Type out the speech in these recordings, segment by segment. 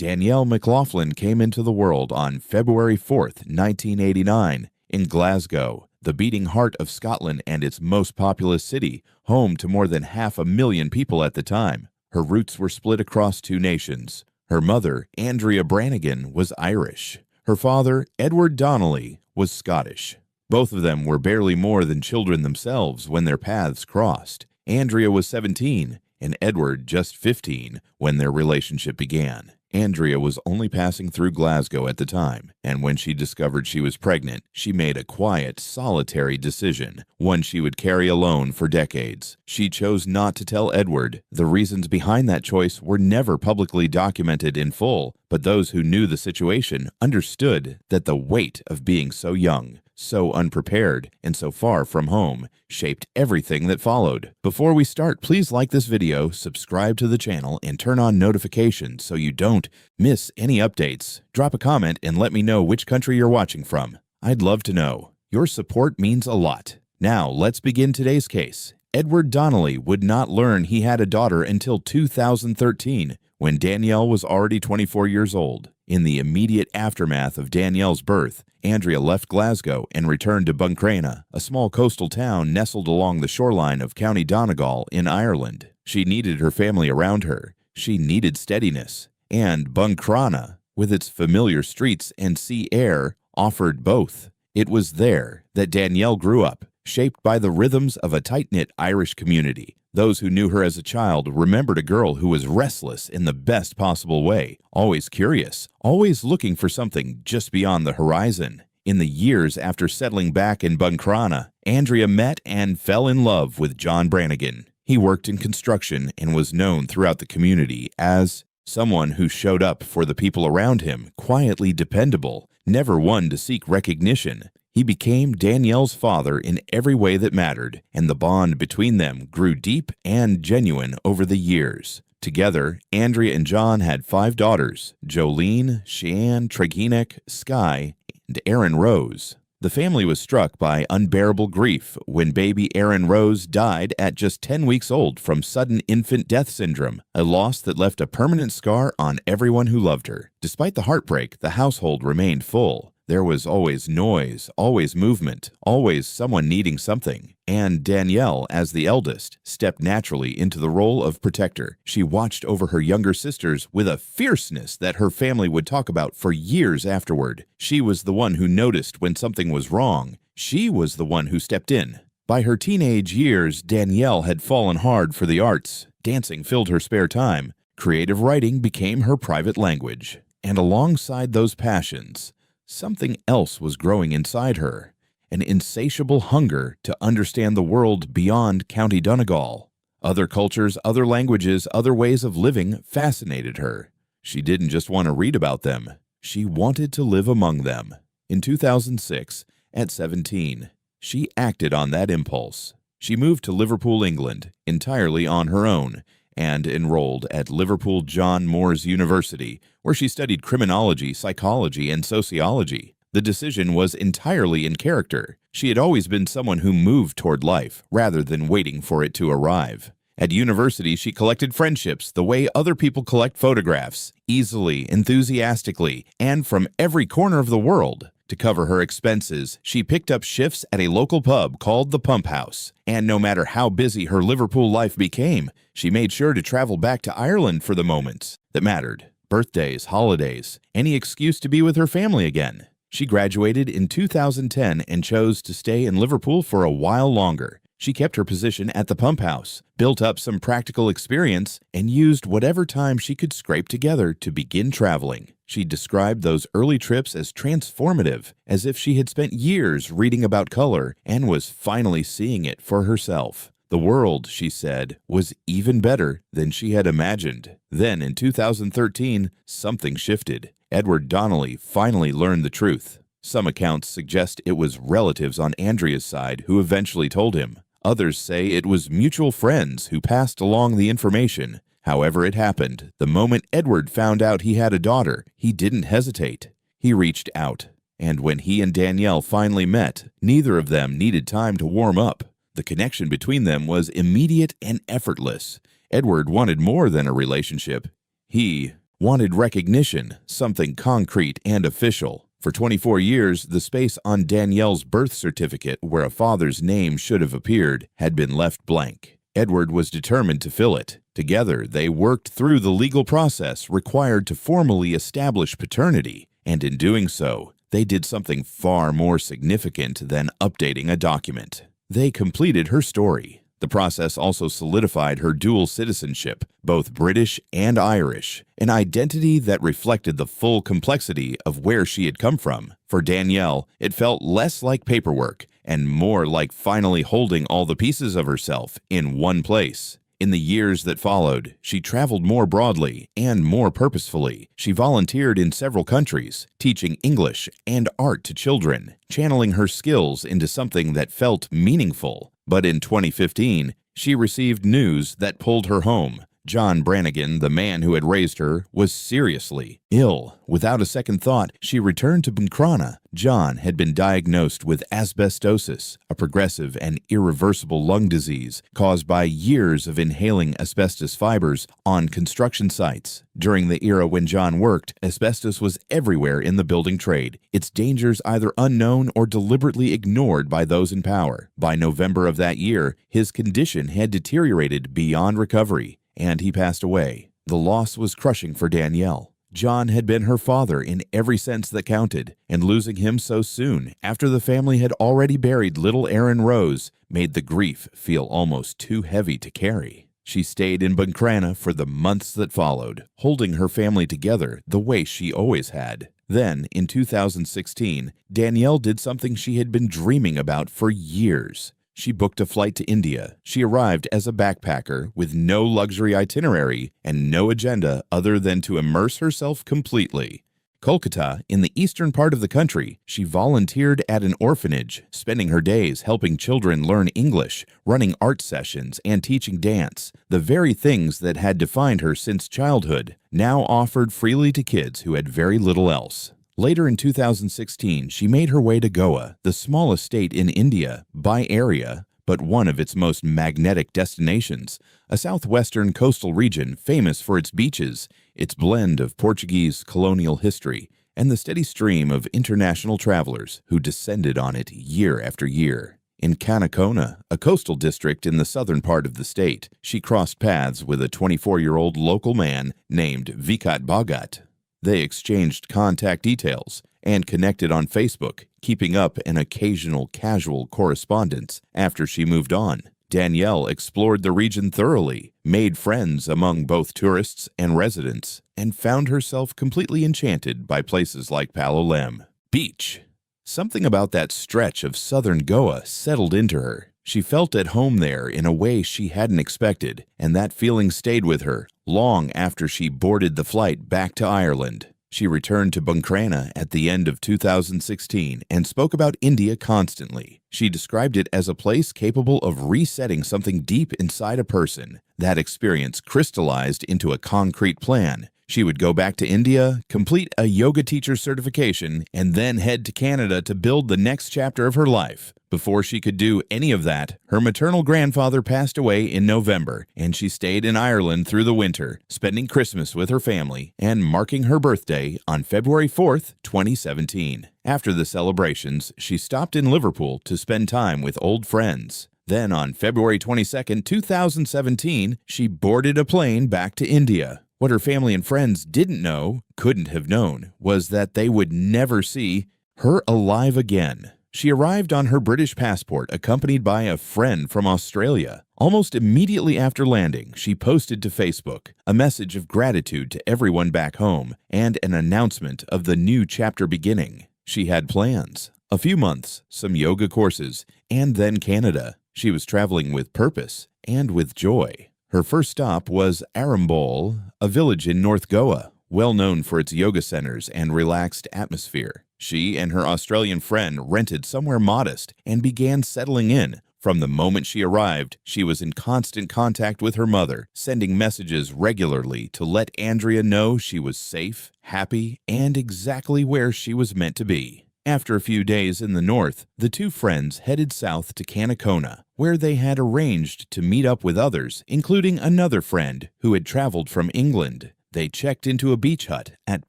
Danielle McLaughlin came into the world on February 4th, 1989, in Glasgow, the beating heart of Scotland and its most populous city, home to more than 500,000 people at the time. Her roots were split across two nations. Her mother, Andrea Brannigan, was Irish. Her father, Edward Donnelly, was Scottish. Both of them were barely more than children themselves when their paths crossed. Andrea was 17, and Edward just 15 when their relationship began. Andrea was only passing through Glasgow at the time, and when she discovered she was pregnant, she made a quiet, solitary decision, one she would carry alone for decades. She chose not to tell Edward. The reasons behind that choice were never publicly documented in full, but those who knew the situation understood that the weight of being so young, so unprepared, and so far from home shaped everything that followed. Before we start, please like this video, subscribe to the channel, and turn on notifications so you don't miss any updates. Drop a comment and let me know which country you're watching from. I'd love to know. Your support means a lot. Now, let's begin today's case. Edward Donnelly would not learn he had a daughter until 2013, when Danielle was already 24 years old. In the immediate aftermath of Danielle's birth, Andrea left Glasgow and returned to Buncrana, a small coastal town nestled along the shoreline of County Donegal in Ireland. She needed her family around her. She needed steadiness. And Buncrana, with its familiar streets and sea air, offered both. It was there that Danielle grew up, shaped by the rhythms of a tight-knit Irish community. Those who knew her as a child remembered a girl who was restless in the best possible way, always curious, always looking for something just beyond the horizon. In the years after settling back in Buncrana, Andrea met and fell in love with John Brannigan. He worked in construction and was known throughout the community as someone who showed up for the people around him, quietly dependable, never one to seek recognition. He became Danielle's father in every way that mattered, and the bond between them grew deep and genuine over the years. Together, Andrea and John had 5 daughters: Jolene, Cheyenne, Treginek, Skye, and Erin Rose. The family was struck by unbearable grief when baby Erin Rose died at just 10 weeks old from sudden infant death syndrome, a loss that left a permanent scar on everyone who loved her. Despite the heartbreak, the household remained full. There was always noise, always movement, always someone needing something. And Danielle, as the eldest, stepped naturally into the role of protector. She watched over her younger sisters with a fierceness that her family would talk about for years afterward. She was the one who noticed when something was wrong. She was the one who stepped in. By her teenage years, Danielle had fallen hard for the arts. Dancing filled her spare time. Creative writing became her private language. And alongside those passions, something else was growing inside her, an insatiable hunger to understand the world beyond County Donegal. Other cultures, other languages, other ways of living fascinated her. She didn't just want to read about them. She wanted to live among them. In 2006, at 17, she acted on that impulse. She moved to Liverpool, England, entirely on her own, and enrolled at Liverpool John Moores University, where she studied criminology, psychology, and sociology. The decision was entirely in character. She had always been someone who moved toward life, rather than waiting for it to arrive. At university, she collected friendships the way other people collect photographs, easily, enthusiastically, and from every corner of the world. To cover her expenses, she picked up shifts at a local pub called the Pump House. And no matter how busy her Liverpool life became, she made sure to travel back to Ireland for the moments that mattered. Birthdays, holidays, any excuse to be with her family again. She graduated in 2010 and chose to stay in Liverpool for a while longer. She kept her position at the Pump House, built up some practical experience, and used whatever time she could scrape together to begin traveling. She described those early trips as transformative, as if she had spent years reading about color and was finally seeing it for herself. The world, she said, was even better than she had imagined. Then, in 2013, something shifted. Edward Donnelly finally learned the truth. Some accounts suggest it was relatives on Andrea's side who eventually told him. Others say it was mutual friends who passed along the information. However it happened, the moment Edward found out he had a daughter, he didn't hesitate. He reached out. And when he and Danielle finally met, neither of them needed time to warm up. The connection between them was immediate and effortless. Edward wanted more than a relationship. He wanted recognition, something concrete and official. For 24 years, the space on Danielle's birth certificate where a father's name should have appeared had been left blank. Edward was determined to fill it. Together, they worked through the legal process required to formally establish paternity, and in doing so, they did something far more significant than updating a document. They completed her story. The process also solidified her dual citizenship, both British and Irish, an identity that reflected the full complexity of where she had come from. For Danielle, it felt less like paperwork and more like finally holding all the pieces of herself in one place. In the years that followed, she traveled more broadly and more purposefully. She volunteered in several countries, teaching English and art to children, channeling her skills into something that felt meaningful. But in 2015, she received news that pulled her home. John Brannigan, the man who had raised her, was seriously ill. Without a second thought, she returned to Buncrana. John had been diagnosed with asbestosis, a progressive and irreversible lung disease caused by years of inhaling asbestos fibers on construction sites. During the era when John worked, asbestos was everywhere in the building trade, its dangers either unknown or deliberately ignored by those in power. By November of that year, his condition had deteriorated beyond recovery, and he passed away. The loss was crushing for Danielle. John had been her father in every sense that counted, and losing him so soon, after the family had already buried little Aaron Rose, made the grief feel almost too heavy to carry. She stayed in Buncrana for the months that followed, holding her family together the way she always had. Then, in 2016, Danielle did something she had been dreaming about for years. She booked a flight to India. She arrived as a backpacker with no luxury itinerary and no agenda other than to immerse herself completely. Kolkata, in the eastern part of the country, she volunteered at an orphanage, spending her days helping children learn English, running art sessions, and teaching dance, the very things that had defined her since childhood, now offered freely to kids who had very little else. Later in 2016, she made her way to Goa, the smallest state in India by area, but one of its most magnetic destinations, a southwestern coastal region famous for its beaches, its blend of Portuguese colonial history, and the steady stream of international travelers who descended on it year after year. In Canacona, a coastal district in the southern part of the state, she crossed paths with a 24-year-old local man named Vikat Bhagat. They exchanged contact details and connected on Facebook, keeping up an occasional casual correspondence after she moved on. Danielle explored the region thoroughly, made friends among both tourists and residents, and found herself completely enchanted by places like Palolem Beach. Something about that stretch of southern Goa settled into her. She felt at home there in a way she hadn't expected, and that feeling stayed with her long after she boarded the flight back to Ireland. She returned to Buncrana at the end of 2016 and spoke about India constantly. She described it as a place capable of resetting something deep inside a person. That experience crystallized into a concrete plan. She would go back to India, complete a yoga teacher certification, and then head to Canada to build the next chapter of her life. Before she could do any of that, her maternal grandfather passed away in November, and she stayed in Ireland through the winter, spending Christmas with her family and marking her birthday on February 4th, 2017. After the celebrations, she stopped in Liverpool to spend time with old friends. Then on February 22, 2017, she boarded a plane back to India. What her family and friends couldn't have known, was that they would never see her alive again. She arrived on her British passport accompanied by a friend from Australia. Almost immediately after landing, she posted to Facebook a message of gratitude to everyone back home and an announcement of the new chapter beginning. She had plans: a few months, some yoga courses, and then Canada. She was traveling with purpose and with joy. Her first stop was Arambol, a village in North Goa, well known for its yoga centers and relaxed atmosphere. She and her Australian friend rented somewhere modest and began settling in. From the moment she arrived, she was in constant contact with her mother, sending messages regularly to let Andrea know she was safe, happy, and exactly where she was meant to be. After a few days in the north, the two friends headed south to Canacona, where they had arranged to meet up with others, including another friend who had traveled from England. They checked into a beach hut at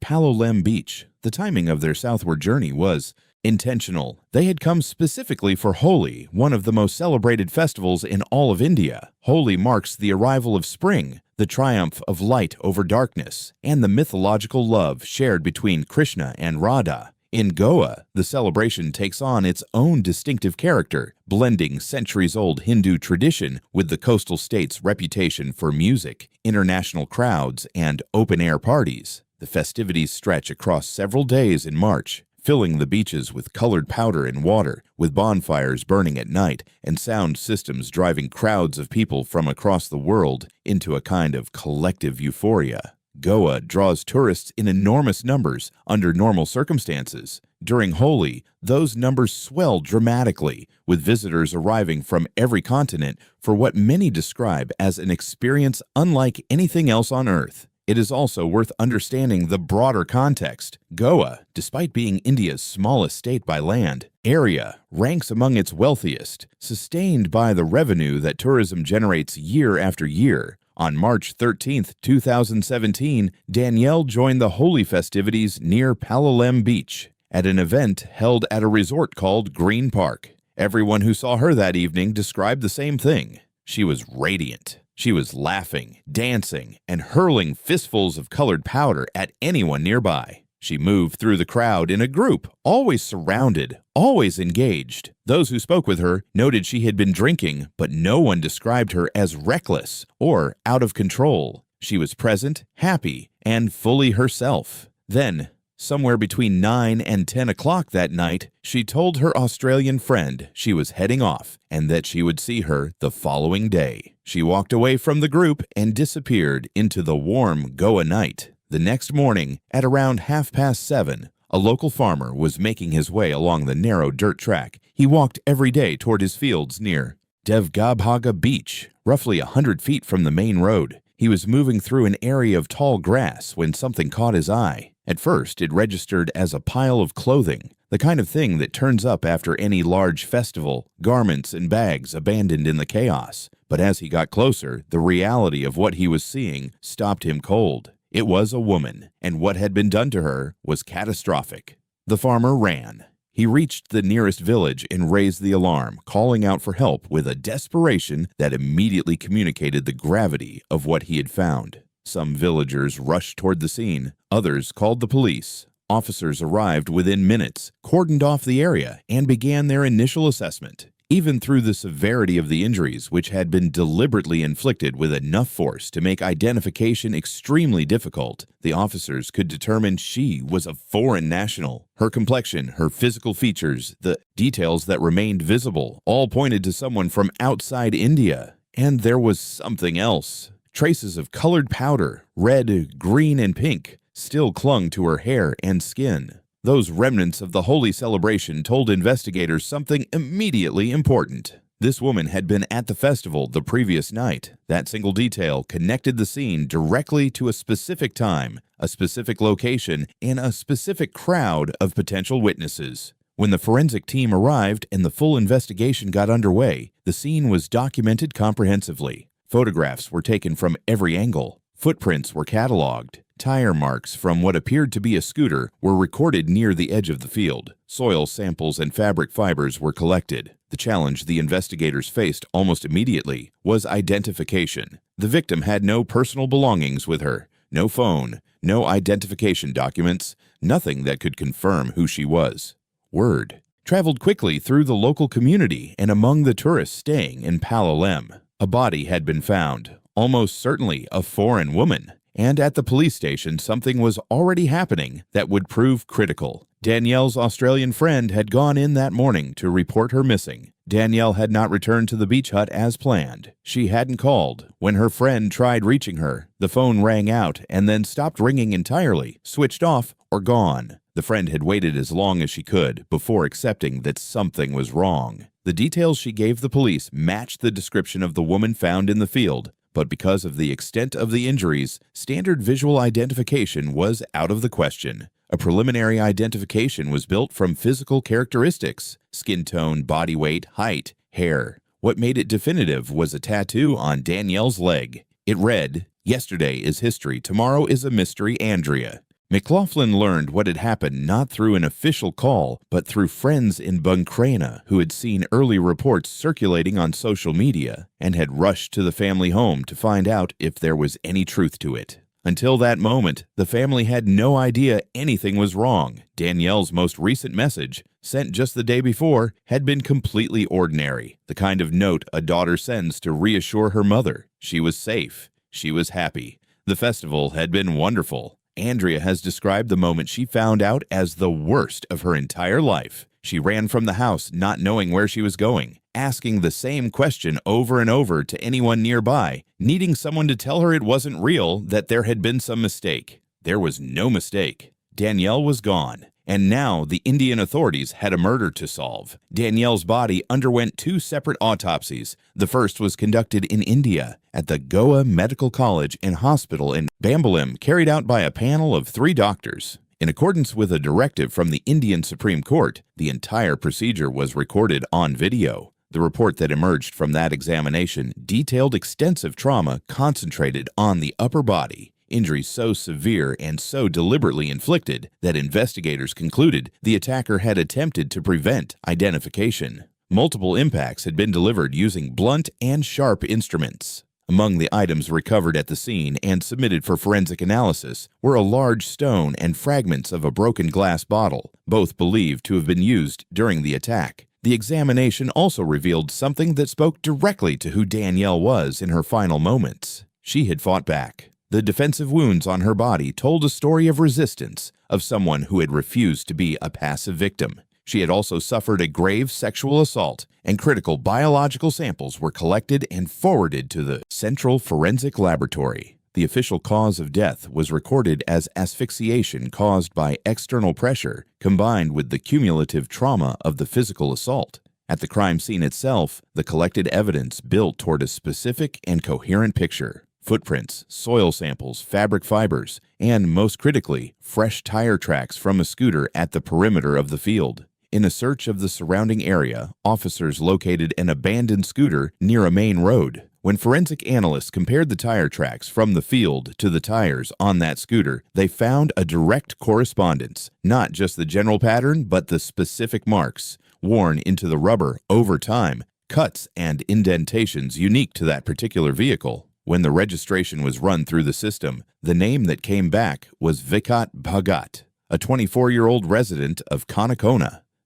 Palolem Beach. The timing of their southward journey was intentional. They had come specifically for Holi, one of the most celebrated festivals in all of India. Holi marks the arrival of spring, the triumph of light over darkness, and the mythological love shared between Krishna and Radha. In Goa, the celebration takes on its own distinctive character, blending centuries-old Hindu tradition with the coastal state's reputation for music, international crowds, and open-air parties. The festivities stretch across several days in March, filling the beaches with colored powder and water, with bonfires burning at night and sound systems driving crowds of people from across the world into a kind of collective euphoria. Goa draws tourists in enormous numbers under normal circumstances. During Holi, those numbers swell dramatically, with visitors arriving from every continent for what many describe as an experience unlike anything else on Earth. It is also worth understanding the broader context. Goa, despite being India's smallest state by land area, ranks among its wealthiest, sustained by the revenue that tourism generates year after year. On March 13, 2017, Danielle joined the Holi festivities near Palolem Beach at an event held at a resort called Green Park. Everyone who saw her that evening described the same thing. She was radiant. She was laughing, dancing, and hurling fistfuls of colored powder at anyone nearby. She moved through the crowd in a group, always surrounded, always engaged. Those who spoke with her noted she had been drinking, but no one described her as reckless or out of control. She was present, happy, and fully herself. Then, somewhere between 9 and 10 o'clock that night, she told her Australian friend she was heading off and that she would see her the following day. She walked away from the group and disappeared into the warm Goa night. The next morning, at around 7:30, a local farmer was making his way along the narrow dirt track he walked every day toward his fields near Devgabhaga Beach, roughly 100 feet from the main road. He was moving through an area of tall grass when something caught his eye. At first, it registered as a pile of clothing, the kind of thing that turns up after any large festival, garments and bags abandoned in the chaos. But as he got closer, the reality of what he was seeing stopped him cold. It was a woman, and what had been done to her was catastrophic. The farmer ran. He reached the nearest village and raised the alarm, calling out for help with a desperation that immediately communicated the gravity of what he had found. Some villagers rushed toward the scene. Others called the police. Officers arrived within minutes, cordoned off the area, and began their initial assessment. Even through the severity of the injuries, which had been deliberately inflicted with enough force to make identification extremely difficult, the officers could determine she was a foreign national. Her complexion, her physical features, the details that remained visible, all pointed to someone from outside India. And there was something else. Traces of colored powder, red, green, and pink, still clung to her hair and skin. Those remnants of the Holi celebration told investigators something immediately important. This woman had been at the festival the previous night. That single detail connected the scene directly to a specific time, a specific location, and a specific crowd of potential witnesses. When the forensic team arrived and the full investigation got underway, the scene was documented comprehensively. Photographs were taken from every angle. Footprints were cataloged. Tire marks from what appeared to be a scooter were recorded near the edge of the field. Soil samples and fabric fibers were collected. The challenge the investigators faced almost immediately was identification. The victim had no personal belongings with her, no phone, no identification documents, nothing that could confirm who she was. Word traveled quickly through the local community and among the tourists staying in Palolem. A body had been found, almost certainly a foreign woman. And at the police station, something was already happening that would prove critical. Danielle's Australian friend had gone in that morning to report her missing. Danielle had not returned to the beach hut as planned. She hadn't called. When her friend tried reaching her, the phone rang out and then stopped ringing entirely, switched off, or gone. The friend had waited as long as she could before accepting that something was wrong. The details she gave the police matched the description of the woman found in the field. But because of the extent of the injuries, standard visual identification was out of the question. A preliminary identification was built from physical characteristics: skin tone, body weight, height, hair. What made it definitive was a tattoo on Danielle's leg. It read, Yesterday is history, tomorrow is a mystery, Andrea. McLaughlin learned what had happened not through an official call, but through friends in Buncrana who had seen early reports circulating on social media and had rushed to the family home to find out if there was any truth to it. Until that moment, the family had no idea anything was wrong. Danielle's most recent message, sent just the day before, had been completely ordinary, the kind of note a daughter sends to reassure her mother. She was safe. She was happy. The festival had been wonderful. Andrea has described the moment she found out as the worst of her entire life. She ran from the house not knowing where she was going, asking the same question over and over to anyone nearby, needing someone to tell her it wasn't real, that there had been some mistake. There was no mistake. Danielle was gone. And now the Indian authorities had a murder to solve. Danielle's body underwent 2 separate autopsies. The first was conducted in India at the Goa Medical College and Hospital in Bambolim, carried out by a panel of 3 doctors. In accordance with a directive from the Indian Supreme Court, the entire procedure was recorded on video. The report that emerged from that examination detailed extensive trauma concentrated on the upper body. Injuries so severe and so deliberately inflicted that investigators concluded the attacker had attempted to prevent identification. Multiple impacts had been delivered using blunt and sharp instruments. Among the items recovered at the scene and submitted for forensic analysis were a large stone and fragments of a broken glass bottle, both believed to have been used during the attack. The examination also revealed something that spoke directly to who Danielle was in her final moments. She had fought back. The defensive wounds on her body told a story of resistance, of someone who had refused to be a passive victim. She had also suffered a grave sexual assault, and critical biological samples were collected and forwarded to the Central Forensic Laboratory. The official cause of death was recorded as asphyxiation caused by external pressure, combined with the cumulative trauma of the physical assault. At the crime scene itself, the collected evidence built toward a specific and coherent picture. Footprints, soil samples, fabric fibers, and, most critically, fresh tire tracks from a scooter at the perimeter of the field. In a search of the surrounding area, officers located an abandoned scooter near a main road. When forensic analysts compared the tire tracks from the field to the tires on that scooter, they found a direct correspondence, not just the general pattern, but the specific marks worn into the rubber over time, cuts and indentations unique to that particular vehicle. When the registration was run through the system, the name that came back was Vikat Bhagat, a 24-year-old resident of County.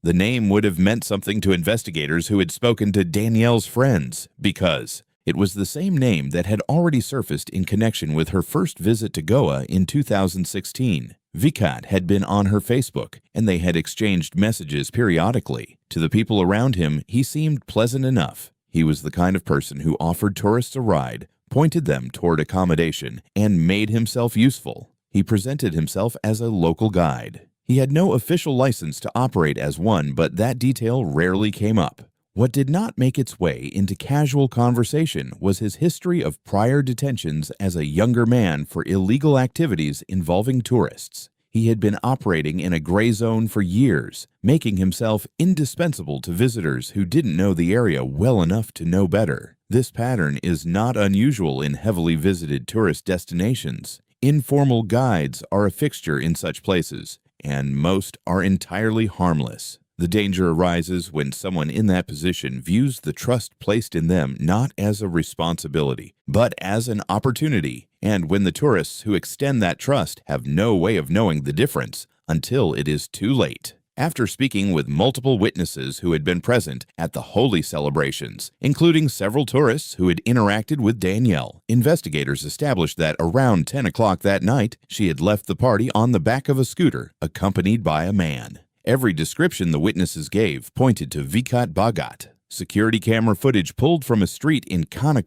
The name would have meant something to investigators who had spoken to Danielle's friends, because it was the same name that had already surfaced in connection with her first visit to Goa in 2016. Vikat had been on her Facebook, and they had exchanged messages periodically. To the people around him, he seemed pleasant enough. He was the kind of person who offered tourists a ride, pointed them toward accommodation, and made himself useful. He presented himself as a local guide. He had no official license to operate as one, but that detail rarely came up. What did not make its way into casual conversation was his history of prior detentions as a younger man for illegal activities involving tourists. He had been operating in a gray zone for years, making himself indispensable to visitors who didn't know the area well enough to know better. This pattern is not unusual in heavily visited tourist destinations. Informal guides are a fixture in such places, and most are entirely harmless. The danger arises when someone in that position views the trust placed in them not as a responsibility, but as an opportunity, and when the tourists who extend that trust have no way of knowing the difference until it is too late. After speaking with multiple witnesses who had been present at the Holi celebrations, including several tourists who had interacted with Danielle, investigators established that around 10 o'clock that night, she had left the party on the back of a scooter, accompanied by a man. Every description the witnesses gave pointed to Vikat Bhagat. Security camera footage pulled from a street in County,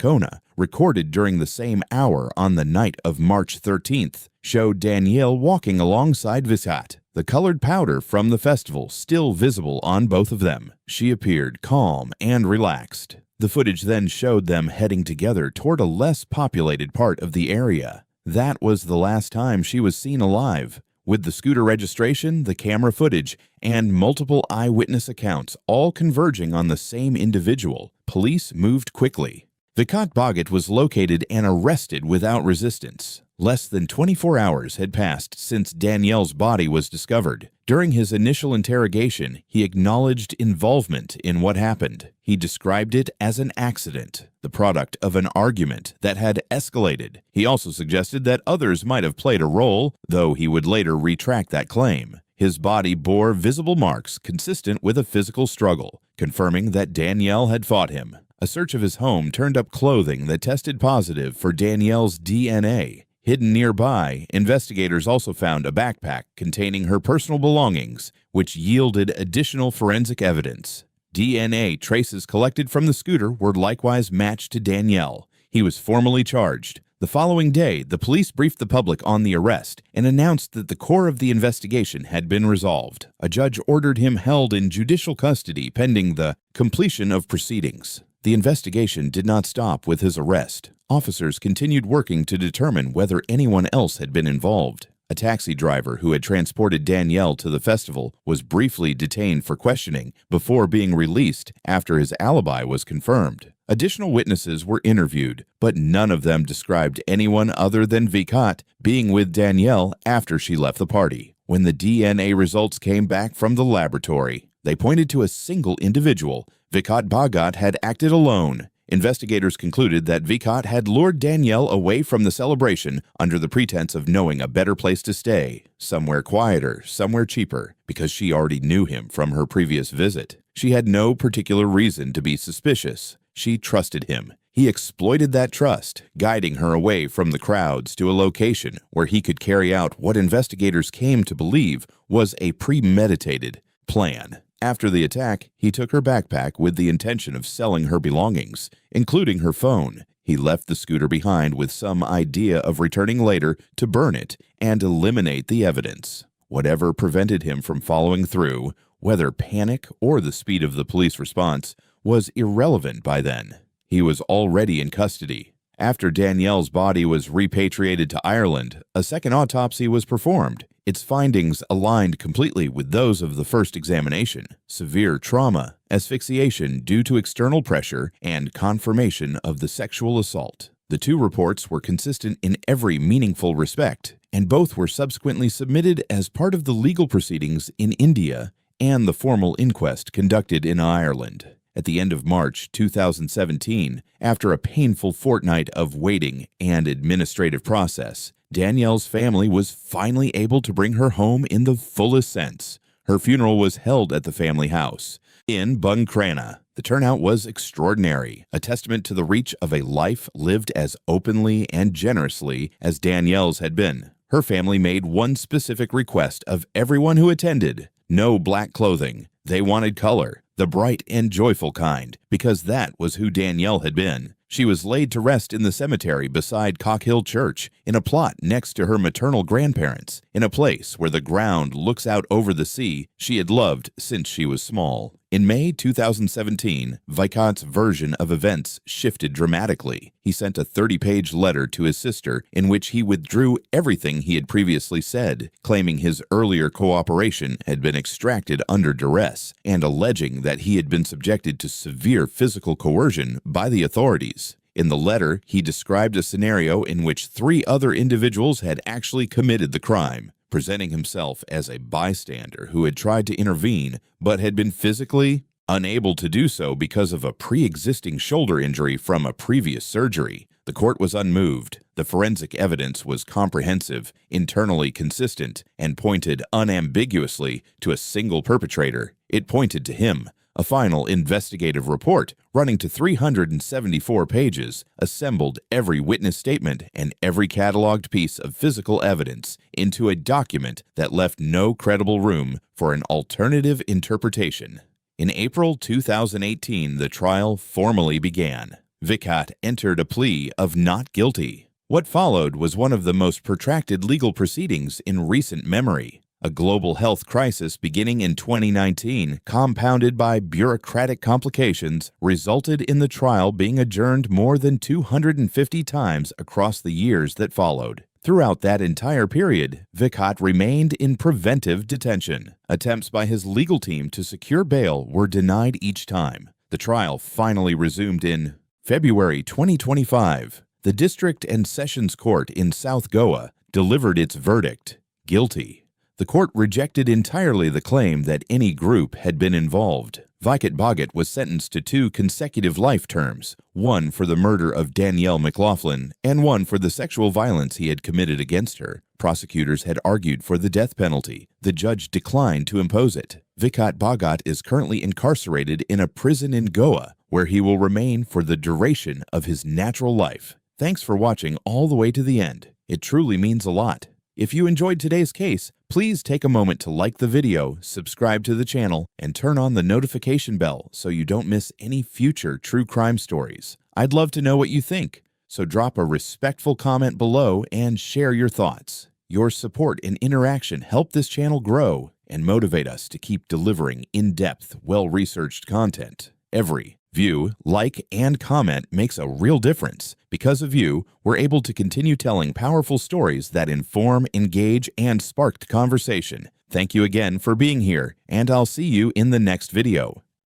recorded during the same hour on the night of March 13th, showed Danielle walking alongside Vikat, the colored powder from the festival still visible on both of them. She appeared calm and relaxed. The footage then showed them heading together toward a less populated part of the area. That was the last time she was seen alive. With the scooter registration, the camera footage, and multiple eyewitness accounts all converging on the same individual, police moved quickly. Vikat Bhagat was located and arrested without resistance. Less than 24 hours had passed since Danielle's body was discovered. During his initial interrogation, he acknowledged involvement in what happened. He described it as an accident, the product of an argument that had escalated. He also suggested that others might have played a role, though he would later retract that claim. His body bore visible marks consistent with a physical struggle, confirming that Danielle had fought him. A search of his home turned up clothing that tested positive for Danielle's DNA. Hidden nearby, investigators also found a backpack containing her personal belongings, which yielded additional forensic evidence. DNA traces collected from the scooter were likewise matched to Danielle. He was formally charged. The following day, the police briefed the public on the arrest and announced that the core of the investigation had been resolved. A judge ordered him held in judicial custody pending the completion of proceedings. The investigation did not stop with his arrest. Officers continued working to determine whether anyone else had been involved. A taxi driver who had transported Danielle to the festival was briefly detained for questioning before being released after his alibi was confirmed. Additional witnesses were interviewed, but none of them described anyone other than Vikat being with Danielle after she left the party. When the DNA results came back from the laboratory, they pointed to a single individual. Vikat Bhagat had acted alone. Investigators concluded that Vikat had lured Danielle away from the celebration under the pretense of knowing a better place to stay, somewhere quieter, somewhere cheaper, because she already knew him from her previous visit. She had no particular reason to be suspicious. She trusted him. He exploited that trust, guiding her away from the crowds to a location where he could carry out what investigators came to believe was a premeditated plan. After the attack, he took her backpack with the intention of selling her belongings, including her phone. He left the scooter behind with some idea of returning later to burn it and eliminate the evidence. Whatever prevented him from following through, whether panic or the speed of the police response, was irrelevant by then. He was already in custody. After Danielle's body was repatriated to Ireland, a second autopsy was performed. Its findings aligned completely with those of the first examination: severe trauma, asphyxiation due to external pressure, and confirmation of the sexual assault. The two reports were consistent in every meaningful respect, and both were subsequently submitted as part of the legal proceedings in India and the formal inquest conducted in Ireland. At the end of March 2017, after a painful fortnight of waiting and administrative process, Danielle's family was finally able to bring her home in the fullest sense. Her funeral was held at the family house in Buncrana. The turnout was extraordinary, a testament to the reach of a life lived as openly and generously as Danielle's had been. Her family made one specific request of everyone who attended: no black clothing. They wanted color, the bright and joyful kind, because that was who Danielle had been. She was laid to rest in the cemetery beside Cockhill Church, in a plot next to her maternal grandparents, in a place where the ground looks out over the sea she had loved since she was small. In May 2017, Vikat's version of events shifted dramatically. He sent a 30-page letter to his sister in which he withdrew everything he had previously said, claiming his earlier cooperation had been extracted under duress, and alleging that he had been subjected to severe physical coercion by the authorities. In the letter, he described a scenario in which 3 other individuals had actually committed the crime, presenting himself as a bystander who had tried to intervene but had been physically unable to do so because of a pre-existing shoulder injury from a previous surgery. The court was unmoved. The forensic evidence was comprehensive, internally consistent, and pointed unambiguously to a single perpetrator. It pointed to him. A final investigative report, running to 374 pages, assembled every witness statement and every cataloged piece of physical evidence into a document that left no credible room for an alternative interpretation. In April 2018, the trial formally began. Vikat entered a plea of not guilty. What followed was one of the most protracted legal proceedings in recent memory. A global health crisis beginning in 2019, compounded by bureaucratic complications, resulted in the trial being adjourned more than 250 times across the years that followed. Throughout that entire period, Vikat remained in preventive detention. Attempts by his legal team to secure bail were denied each time. The trial finally resumed in February 2025. The District and Sessions Court in South Goa delivered its verdict, guilty. The court rejected entirely the claim that any group had been involved. Vikat Bhagat was sentenced to 2 consecutive life terms, one for the murder of Danielle McLaughlin and one for the sexual violence he had committed against her. Prosecutors had argued for the death penalty. The judge declined to impose it. Vikat Bhagat is currently incarcerated in a prison in Goa, where he will remain for the duration of his natural life. Thanks for watching all the way to the end. It truly means a lot. If you enjoyed today's case, please take a moment to like the video, subscribe to the channel, and turn on the notification bell so you don't miss any future true crime stories. I'd love to know what you think, so drop a respectful comment below and share your thoughts. Your support and interaction help this channel grow and motivate us to keep delivering in-depth, well-researched content. Every view, like, and comment makes a real difference. Because of you, we're able to continue telling powerful stories that inform, engage, and spark conversation. Thank you again for being here, and I'll see you in the next video.